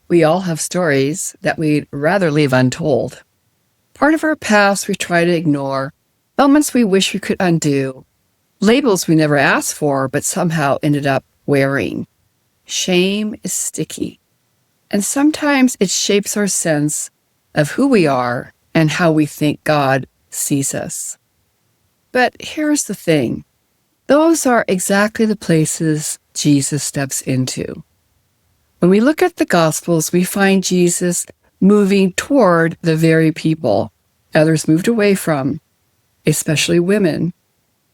We all have stories that we'd rather leave untold. Part of our past we try to ignore, moments we wish we could undo, labels we never asked for but somehow ended up wearing. Shame is sticky, and sometimes it shapes our sense of who we are and how we think God sees us. But here's the thing. Those are exactly the places Jesus steps into. When we look at the Gospels, we find Jesus moving toward the very people others moved away from, especially women.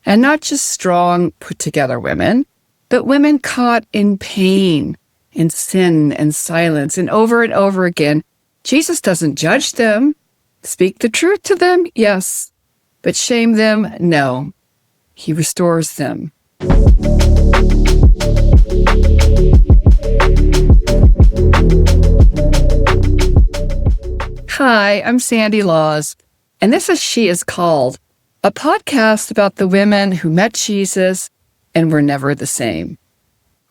And not just strong, put-together women, but women caught in pain, in sin and silence. And over again, Jesus doesn't judge them. Speak the truth to them, yes. But shame them, no. He restores them. Hi, I'm Sandy Laws, and this is She Is Called, a podcast about the women who met Jesus and were never the same.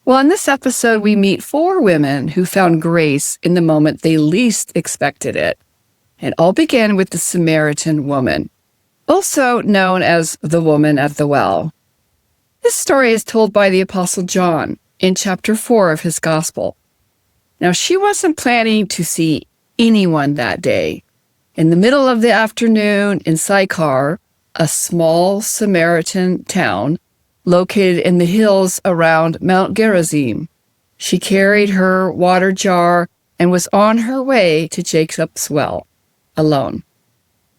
Well, in this episode, we meet 4 women who found grace in the moment they least expected it. It all began with the Samaritan woman, also known as the woman at the well. This story is told by the Apostle John in chapter 4 of his gospel. Now, she wasn't planning to see anyone that day. In the middle of the afternoon in Sychar, a small Samaritan town located in the hills around Mount Gerizim, she carried her water jar and was on her way to Jacob's well, alone.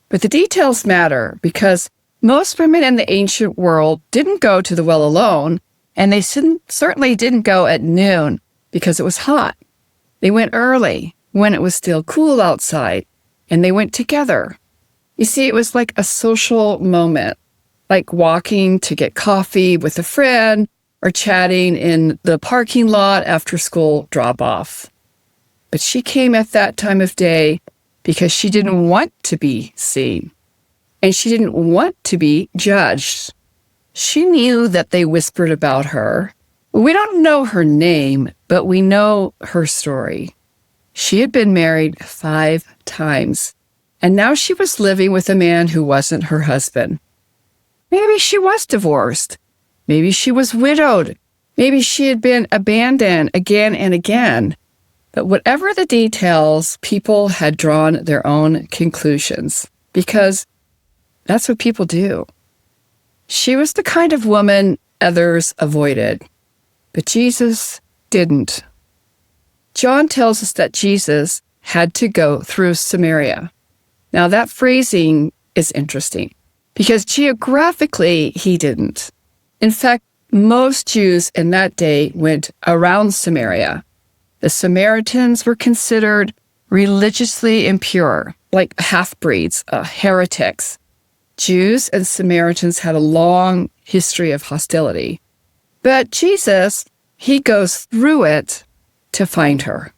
But the details matter because most women in the ancient world didn't go to the well alone, and they certainly didn't go at noon because it was hot. They went early when it was still cool outside, and they went together. You see, it was like a social moment, like walking to get coffee with a friend or chatting in the parking lot after school drop-off. But she came at that time of day because she didn't want to be seen, and she didn't want to be judged. She knew that they whispered about her. We don't know her name, but we know her story. She had been married 5 times, and now she was living with a man who wasn't her husband. Maybe she was divorced. Maybe she was widowed. Maybe she had been abandoned again and again. But whatever the details, people had drawn their own conclusions because that's what people do. She was the kind of woman others avoided, but Jesus didn't. John tells us that Jesus had to go through Samaria. Now, that phrasing is interesting because geographically he didn't. In fact, most Jews in that day went around Samaria. The Samaritans were considered religiously impure, like half-breeds, heretics. Jews and Samaritans had a long history of hostility. But Jesus, he goes through it to find her.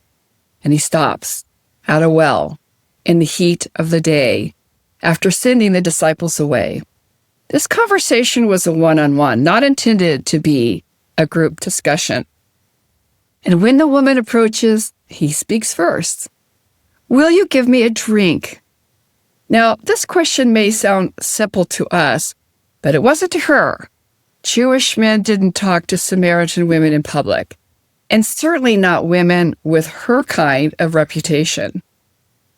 And he stops at a well in the heat of the day after sending the disciples away. This conversation was a one-on-one, not intended to be a group discussion. And when the woman approaches, he speaks first. "Will you give me a drink?" Now, this question may sound simple to us, but it wasn't to her. Jewish men didn't talk to Samaritan women in public, and certainly not women with her kind of reputation.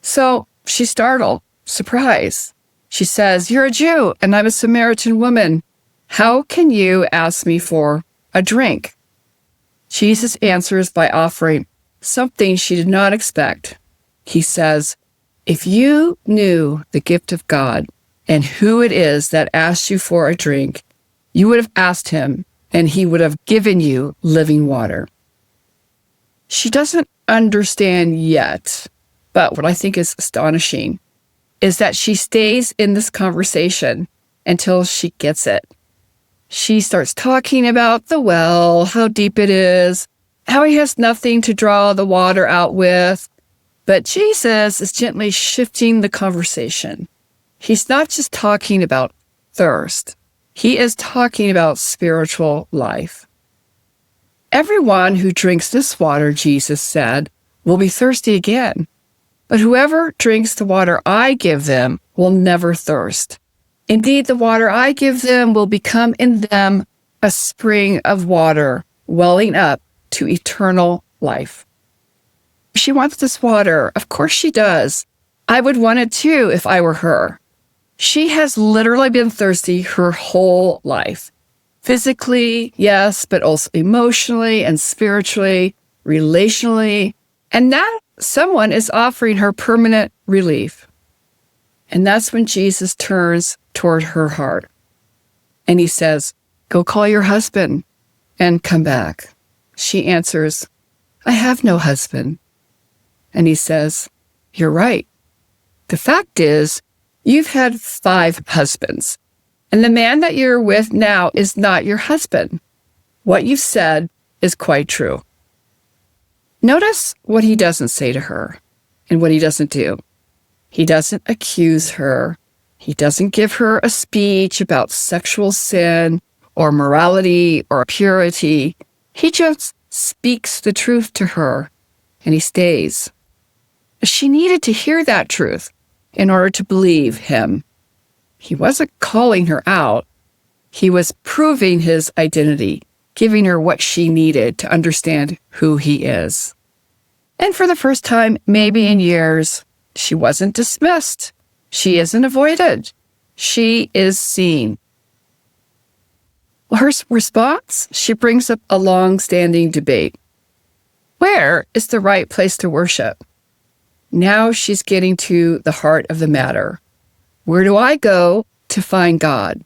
So she's startled, surprised. She says, "You're a Jew, and I'm a Samaritan woman. How can you ask me for a drink?" Jesus answers by offering something she did not expect. He says, "If you knew the gift of God and who it is that asked you for a drink, you would have asked him, and he would have given you living water." She doesn't understand yet, but what I think is astonishing is that she stays in this conversation until she gets it. She starts talking about the well, how deep it is, how he has nothing to draw the water out with. But Jesus is gently shifting the conversation. He's not just talking about thirst. He is talking about spiritual life. "Everyone who drinks this water," Jesus said, will be thirsty again. But whoever drinks the water I give them will never thirst. Indeed, the water I give them will become in them a spring of water welling up to eternal life. She wants this water. Of course she does. I would want it too if I were her. She has literally been thirsty her whole life. Physically, yes, but also emotionally and spiritually, relationally. And now someone is offering her permanent relief. And that's when Jesus turns toward her heart. And he says, "Go call your husband and come back." She answers, "I have no husband." And he says, "You're right. The fact is, you've had 5 husbands, and the man that you're with now is not your husband. What you've said is quite true." Notice what he doesn't say to her and what he doesn't do. He doesn't accuse her. He doesn't give her a speech about sexual sin or morality or purity. He just speaks the truth to her, and he stays. She needed to hear that truth in order to believe him. He wasn't calling her out. He was proving his identity, giving her what she needed to understand who he is. And for the first time, maybe in years, she wasn't dismissed. She isn't avoided. She is seen. Well, her response, she brings up a long-standing debate. Where is the right place to worship? Now she's getting to the heart of the matter. Where do I go to find God?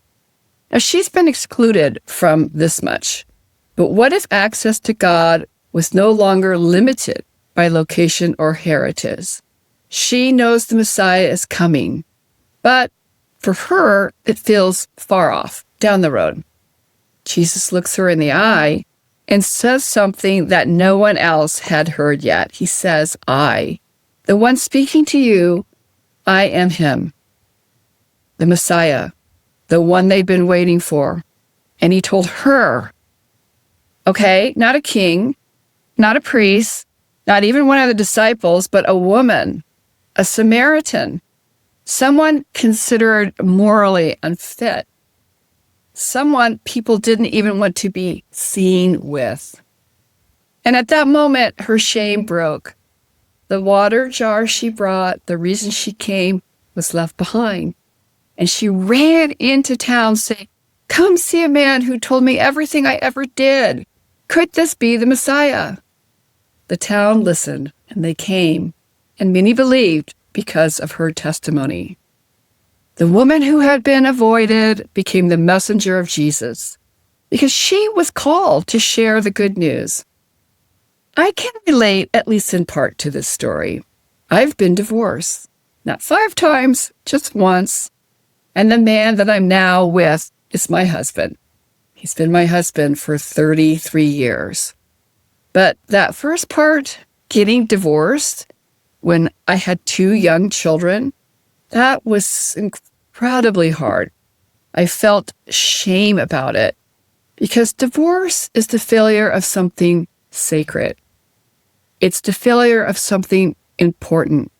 Now she's been excluded from this much. But what if access to God was no longer limited by location or heritage? She knows the Messiah is coming, but for her, it feels far off, down the road. Jesus looks her in the eye and says something that no one else had heard yet. He says, "I, the one speaking to you, I am him." The Messiah, the one they'd been waiting for. And he told her, okay, not a king, not a priest, not even one of the disciples, but a woman, a Samaritan, someone considered morally unfit, someone people didn't even want to be seen with. And at that moment, her shame broke. The water jar she brought, the reason she came, was left behind. And she ran into town saying, "Come see a man who told me everything I ever did. Could this be the Messiah?" The town listened, and they came, and many believed because of her testimony. The woman who had been avoided became the messenger of Jesus because she was called to share the good news. I can relate, at least in part, to this story. I've been divorced, not 5 times, just once. And the man that I'm now with is my husband. He's been my husband for 33 years. But that first part, getting divorced when I had 2 young children, that was incredibly hard. I felt shame about it because divorce is the failure of something sacred. It's the failure of something important.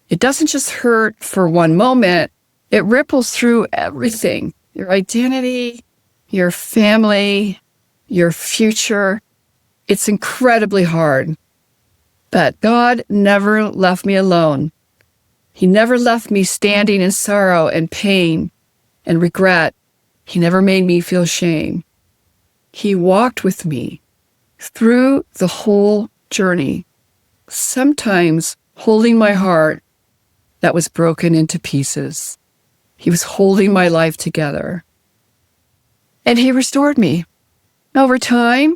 It doesn't just hurt for one moment. It ripples through everything, your identity, your family, your future. It's incredibly hard. But God never left me alone. He never left me standing in sorrow and pain and regret. He never made me feel shame. He walked with me through the whole journey, sometimes holding my heart that was broken into pieces. He was holding my life together. And he restored me. Over time,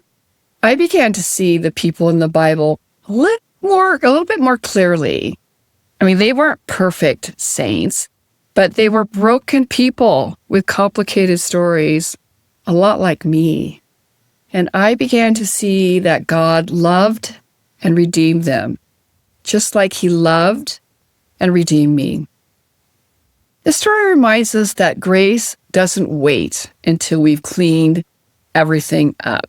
I began to see the people in the Bible a little bit more clearly. I mean, they weren't perfect saints, but they were broken people with complicated stories, a lot like me. And I began to see that God loved and redeemed them, just like he loved and redeemed me. The story reminds us that grace doesn't wait until we've cleaned everything up.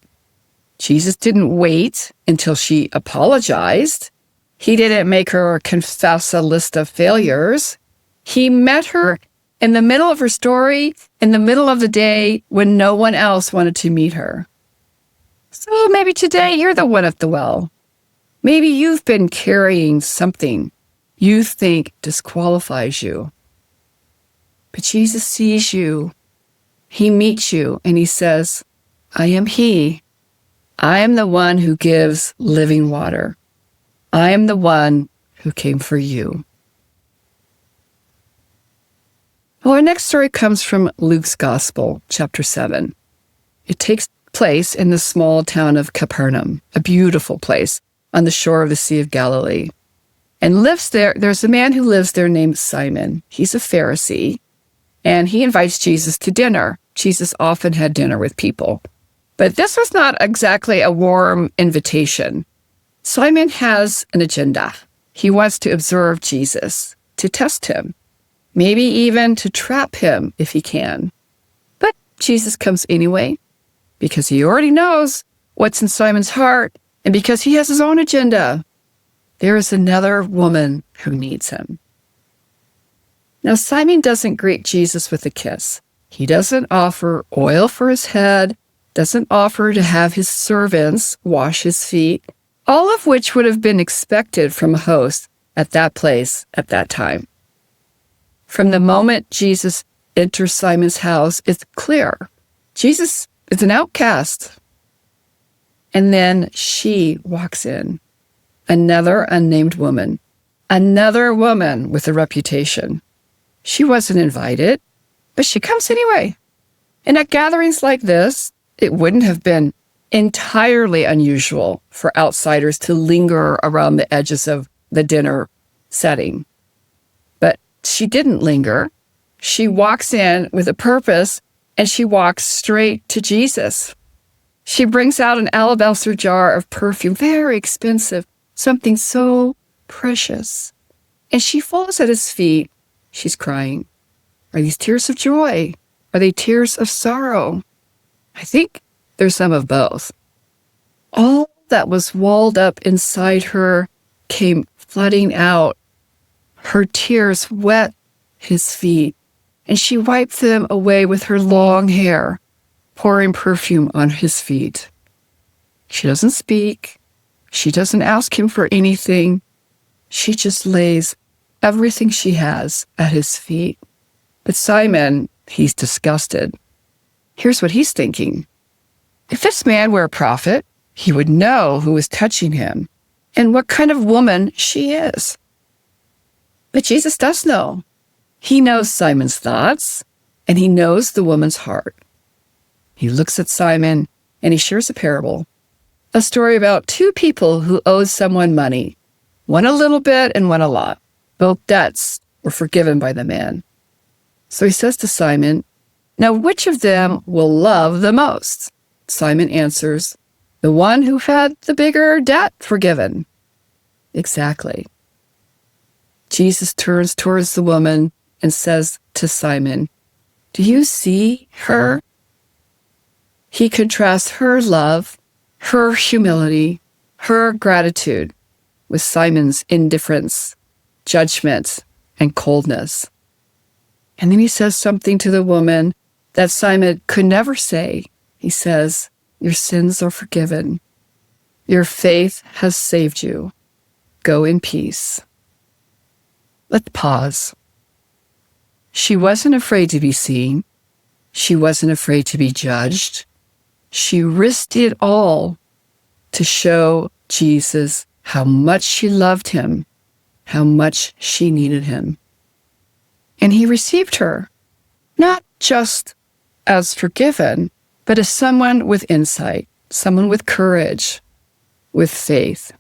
Jesus didn't wait until she apologized He didn't make her confess a list of failures. He met her in the middle of her story, in the middle of the day when no one else wanted to meet her. So maybe today you're the one at the well. Maybe you've been carrying something you think disqualifies you. But Jesus sees you. He meets you and he says, I am he. I am the one who gives living water. I am the one who came for you. Well, our next story comes from Luke's Gospel, chapter 7. It takes place in the small town of Capernaum, a beautiful place on the shore of the Sea of Galilee. And there's a man who lives there named Simon. He's a Pharisee, and he invites Jesus to dinner. Jesus often had dinner with people. But this was not exactly a warm invitation. Simon has an agenda. He wants to observe Jesus, to test him, maybe even to trap him if he can. But Jesus comes anyway, because he already knows what's in Simon's heart, and because he has his own agenda. There is another woman who needs him. Now, Simon doesn't greet Jesus with a kiss. He doesn't offer oil for his head, doesn't offer to have his servants wash his feet, all of which would have been expected from a host at that place at that time. From the moment Jesus enters Simon's house, it's clear Jesus is an outcast. And then she walks in, another unnamed woman, another woman with a reputation. She wasn't invited, but she comes anyway. And at gatherings like this, it wouldn't have been entirely unusual for outsiders to linger around the edges of the dinner setting. But she didn't linger. She walks in with a purpose, and she walks straight to Jesus. She brings out an alabaster jar of perfume, very expensive, something so precious. And she falls at his feet. She's crying. Are these tears of joy? Are they tears of sorrow? I think there's some of both. All that was walled up inside her came flooding out. Her tears wet his feet, and she wiped them away with her long hair, pouring perfume on his feet. She doesn't speak. She doesn't ask him for anything. She just lays everything she has at his feet. But Simon, he's disgusted. Here's what he's thinking. If this man were a prophet, he would know who is touching him and what kind of woman she is. But Jesus does know. He knows Simon's thoughts, and he knows the woman's heart. He looks at Simon, and he shares a parable, a story about two people who owed someone money, one a little bit and one a lot. Both debts were forgiven by the man. So he says to Simon, now which of them will love the most? Simon answers, the one who had the bigger debt forgiven. Exactly. Jesus turns towards the woman and says to Simon, do you see her? He contrasts her love, her humility, her gratitude with Simon's indifference, judgment, and coldness. And then he says something to the woman that Simon could never say. He says, your sins are forgiven. Your faith has saved you. Go in peace. Let's pause. She wasn't afraid to be seen. She wasn't afraid to be judged. She risked it all to show Jesus how much she loved him, how much she needed him. And he received her, not just as forgiven, but as someone with insight, someone with courage, with faith.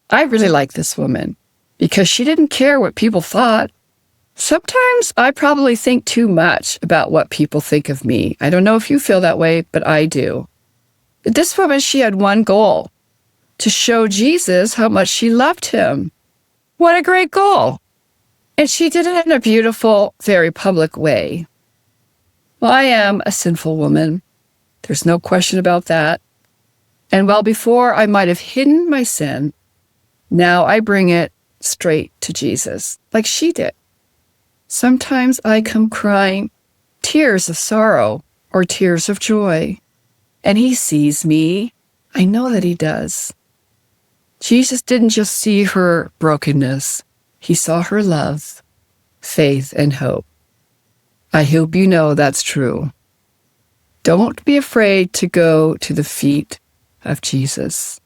I really like this woman because she didn't care what people thought. Sometimes I probably think too much about what people think of me. I don't know if you feel that way, but I do. But this woman, she had one goal, to show Jesus how much she loved him. What a great goal. And she did it in a beautiful, very public way. Well, I am a sinful woman. There's no question about that. And while before I might have hidden my sin, Now I bring it straight to Jesus, like she did. Sometimes I come crying tears of sorrow or tears of joy, and he sees me. I know that he does. Jesus didn't just see her brokenness. He saw her love, faith, and hope. I hope you know that's true. Don't be afraid to go to the feet of Jesus.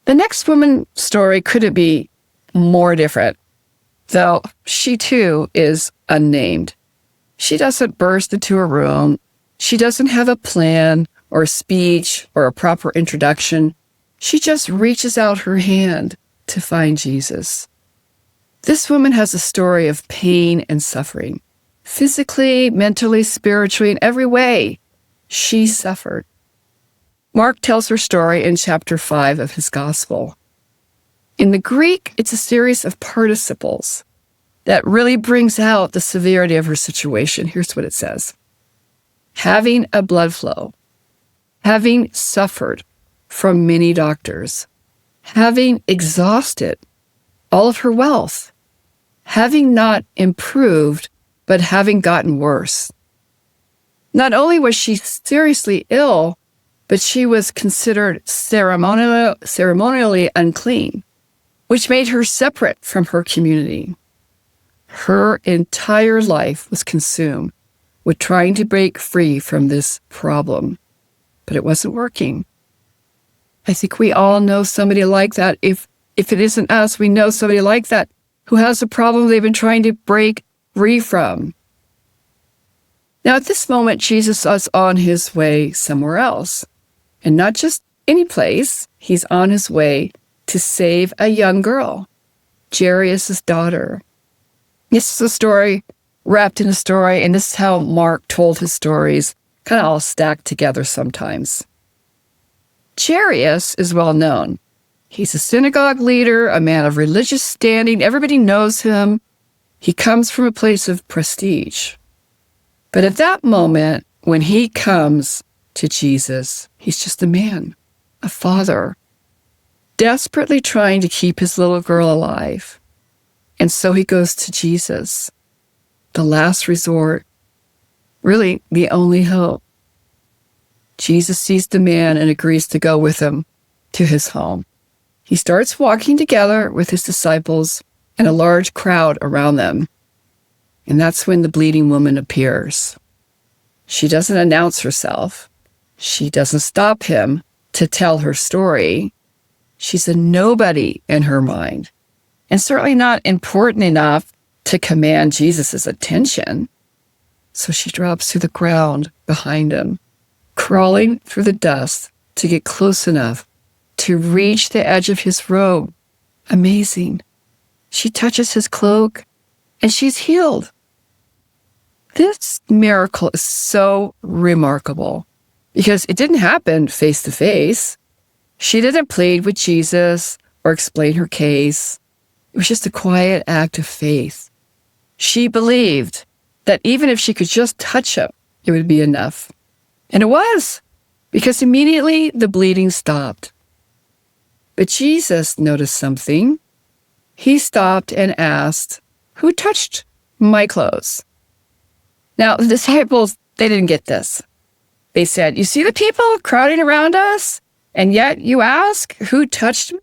The next woman's story couldn't be more different, though she too is unnamed. She doesn't burst into a room. She doesn't have a plan or a speech or a proper introduction. She just reaches out her hand to find Jesus. This woman has a story of pain and suffering. Physically, mentally, spiritually, in every way, she suffered. Mark tells her story in chapter 5 of his gospel. In the Greek, it's a series of participles that really brings out the severity of her situation. Here's what it says. Having a blood flow, having suffered from many doctors, having exhausted all of her wealth, having not improved, but having gotten worse. Not only was she seriously ill, but she was considered ceremonially unclean, which made her separate from her community. Her entire life was consumed with trying to break free from this problem, but it wasn't working. I think we all know somebody like that. If it isn't us, we know somebody like that who has a problem they've been trying to break free from. Now, at this moment, Jesus is on his way somewhere else. And not just any place. He's on his way to save a young girl, Jairus' daughter. This is a story wrapped in a story, and this is how Mark told his stories, kind of all stacked together sometimes. Jairus is well known. He's a synagogue leader, a man of religious standing. Everybody knows him. He comes from a place of prestige. But at that moment, when he comes to Jesus, he's just a man, a father, desperately trying to keep his little girl alive. And so he goes to Jesus, the last resort, really the only hope. Jesus sees the man and agrees to go with him to his home. He starts walking together with his disciples and a large crowd around them. And that's when the bleeding woman appears. She doesn't announce herself. She doesn't stop him to tell her story. She's a nobody in her mind, and certainly not important enough to command Jesus' attention. So she drops to the ground behind him, crawling through the dust to get close enough to reach the edge of his robe. Amazing. She touches his cloak, and she's healed. This miracle is so remarkable because it didn't happen face to face. She didn't plead with Jesus or explain her case. It was just a quiet act of faith. She believed that even if she could just touch him, it would be enough. And it was, because immediately the bleeding stopped. But Jesus noticed something. He stopped and asked, "Who touched my clothes?" Now, the disciples, they didn't get this. They said, "You see the people crowding around us, and yet you ask, who touched me?"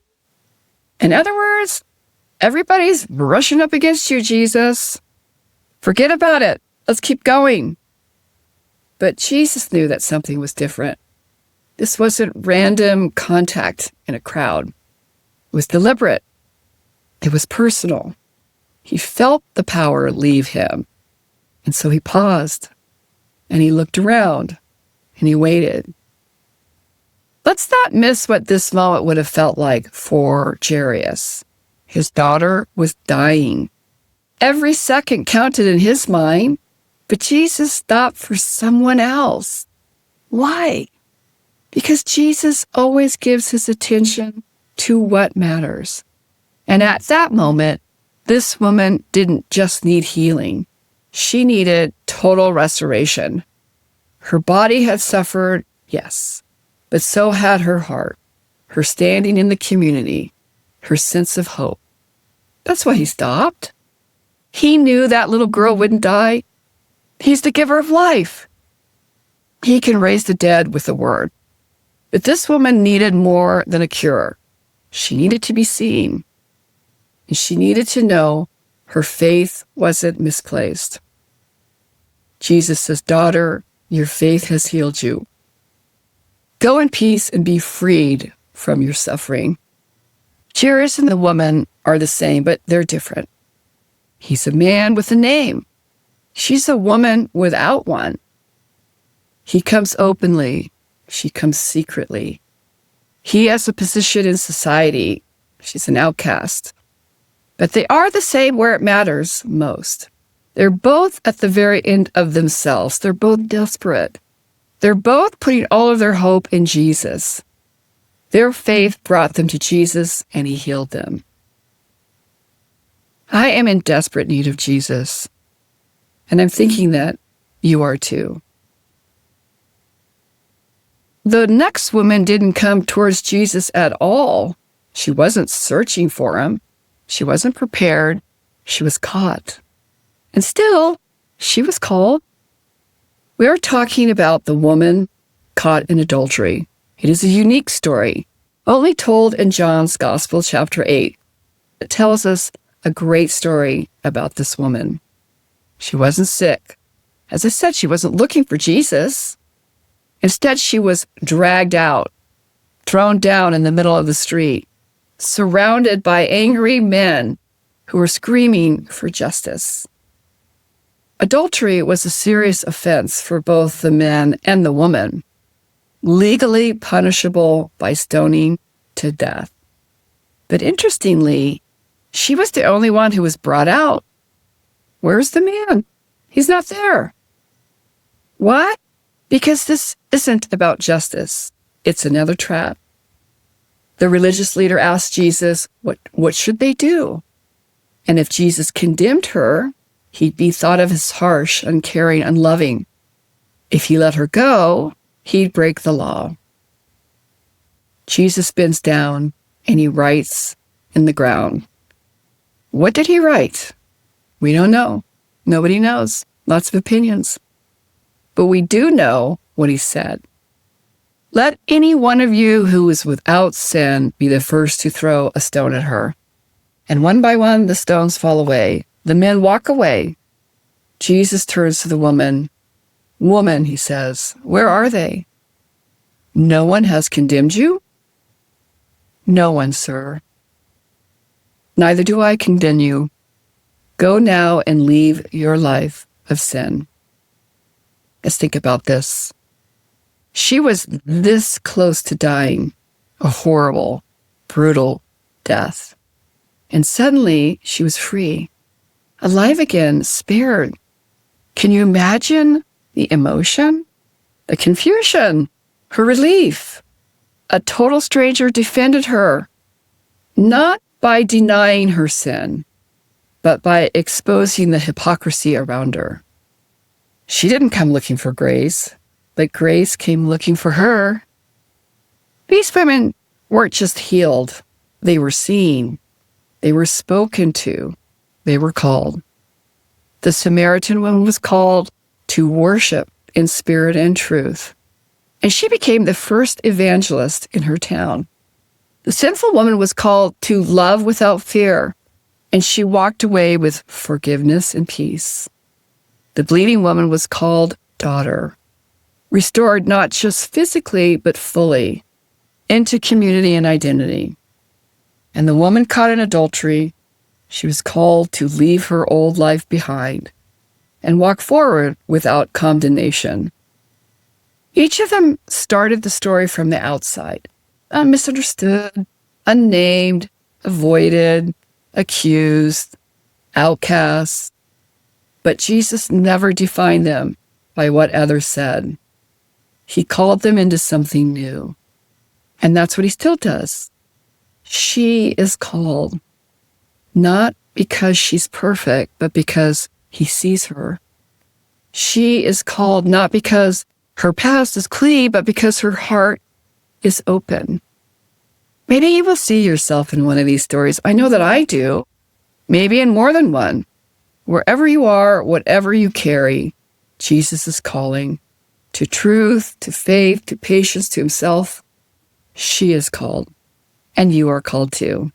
In other words, everybody's brushing up against you, Jesus. Forget about it. Let's keep going. But Jesus knew that something was different. This wasn't random contact in a crowd. It was deliberate. It was personal. He felt the power leave him. And so he paused, and he looked around, and he waited. Let's not miss what this moment would have felt like for Jairus. His daughter was dying. Every second counted in his mind, but Jesus stopped for someone else. Why? Because Jesus always gives his attention to what matters. And at that moment, this woman didn't just need healing. She needed total restoration. Her body had suffered, yes, but so had her heart. her standing in the community, her sense of hope. That's why he stopped. He knew that little girl wouldn't die. He's the giver of life. He can raise the dead with a word. But this woman needed more than a cure. She needed to be seen. And she needed to know her faith wasn't misplaced. Jesus says, "Daughter, your faith has healed you. Go in peace and be freed from your suffering." Jairus and the woman are the same, but they're different. He's a man with a name. She's a woman without one. He comes openly. She comes secretly. He has a position in society. She's an outcast. But they are the same where it matters most. They're both at the very end of themselves. They're both desperate. They're both putting all of their hope in Jesus. Their faith brought them to Jesus, and he healed them. I am in desperate need of Jesus, and I'm thinking that you are too. The next woman didn't come towards Jesus at all. She wasn't searching for him. She wasn't prepared. She was caught. And still, she was called. We are talking about the woman caught in adultery. It is a unique story, only told in John's Gospel, chapter 8. It tells us a great story about this woman. She wasn't sick. As I said, she wasn't looking for Jesus. Instead, she was dragged out, thrown down in the middle of the street, surrounded by angry men who were screaming for justice. Adultery was a serious offense for both the man and the woman, legally punishable by stoning to death. But interestingly, she was the only one who was brought out. Where's the man? He's not there. What? Because this isn't about justice. It's another trap. The religious leader asked Jesus, what should they do? And if Jesus condemned her, he'd be thought of as harsh, uncaring, unloving. If he let her go, he'd break the law. Jesus bends down and he writes in the ground. What did he write? We don't know. Nobody knows. Lots of opinions. But we do know what he said. Let any one of you who is without sin be the first to throw a stone at her. And one by one, the stones fall away. The men walk away. Jesus turns to the woman. Woman, he says, where are they? No one has condemned you? No one, sir. Neither do I condemn you. Go now and leave your life of sin. Let's think about this. She was this close to dying, a horrible, brutal death. And suddenly she was free, alive again, spared. Can you imagine the emotion, the confusion, her relief? A total stranger defended her, not by denying her sin, but by exposing the hypocrisy around her. She didn't come looking for grace, but grace came looking for her. These women weren't just healed. They were seen. They were spoken to. They were called. The Samaritan woman was called to worship in spirit and truth. And she became the first evangelist in her town. The sinful woman was called to love without fear, and she walked away with forgiveness and peace. The bleeding woman was called daughter, restored not just physically, but fully into community and identity. And the woman caught in adultery, she was called to leave her old life behind and walk forward without condemnation. Each of them started the story from the outside, misunderstood, unnamed, avoided, accused, outcast. But Jesus never defined them by what others said. He called them into something new. And that's what he still does. She is called, not because she's perfect, but because he sees her. She is called not because her past is clean, but because her heart is open. Maybe you will see yourself in one of these stories. I know that I do. Maybe in more than one. Wherever you are, whatever you carry, Jesus is calling to truth, to faith, to patience, to himself. She is called, and you are called too.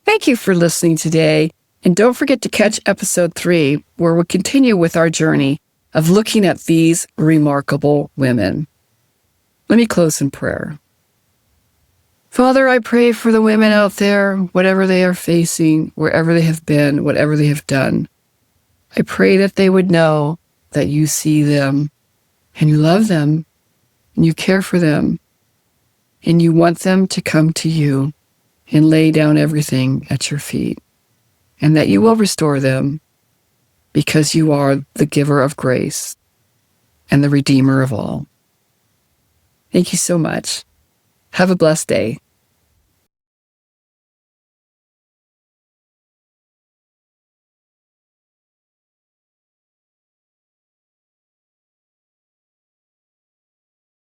Thank you for listening today, and don't forget to catch episode 3, where we'll continue with our journey of looking at these remarkable women. Let me close in prayer. Father, I pray for the women out there, whatever they are facing, wherever they have been, whatever they have done. I pray that they would know that you see them, and you love them, and you care for them, and you want them to come to you and lay down everything at your feet, and that you will restore them because you are the giver of grace and the Redeemer of all. Thank you so much. Have a blessed day.